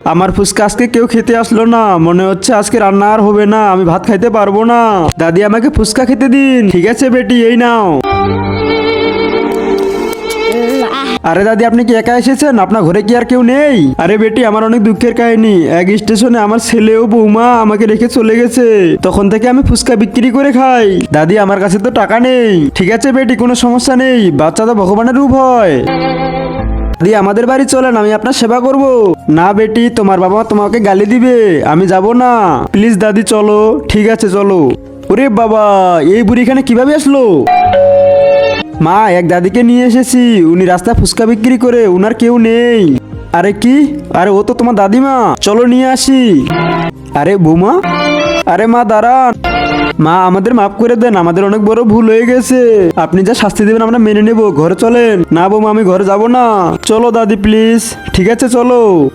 আমার ফুচকা আজকে কেউ খেতে আসলো না, মনে হচ্ছে আজকে রান্না আর হবে না, আমি ভাত খাইতে পারবো না। দাদি আমাকে ফুচকা খেতে দিন। ঠিক আছে বেটি, এই নাও। আরে দাদি, আপনি কি একা এসেছেন? আপনার ঘরে কি আর কেউ নেই? আরে বেটি, আমার অনেক দুঃখের কাহিনী। এক স্টেশনে আমার ছেলে ও বৌমা আমাকে রেখে চলে গেছে। তখন থেকে আমি ফুচকা বিক্রি করে খাই। দাদি, আমার কাছে তো টাকা নেই। ঠিক আছে বেটি, কোনো সমস্যা নেই, বাচ্চা তো ভগবানের রূপ হয়। দাদি, আমাদের বাড়ি চলেন, আমি আপনার সেবা করব। না বেটি, তোমার বাবা তোমাকে গালি দিবে, আমি যাব না। প্লিজ দাদি চলো। ঠিক আছে চলো। ওরে বাবা, এই বুড়ি এখানে কিভাবে আসলো? মা, এক দাদিকে নিয়ে এসেছি, উনি রাস্তায় ফুচকা বিক্রি করে, উনার কেউ নেই। আরে কি? আরে ও তো তোমার দাদিমা, চলো নিয়ে আসি। আরে বৌমা, আরে মা দাঁড়ান। মা, আমাদের মাফ করে দেন, আমাদের অনেক বড় ভুল হয়ে গেছে। আপনি যা শাস্তি দেবেন আমরা মেনে নেব। ঘরে চলেন। না বৌমা, আমি ঘরে যাব না। চলো দাদি প্লিজ। ঠিক আছে চলো।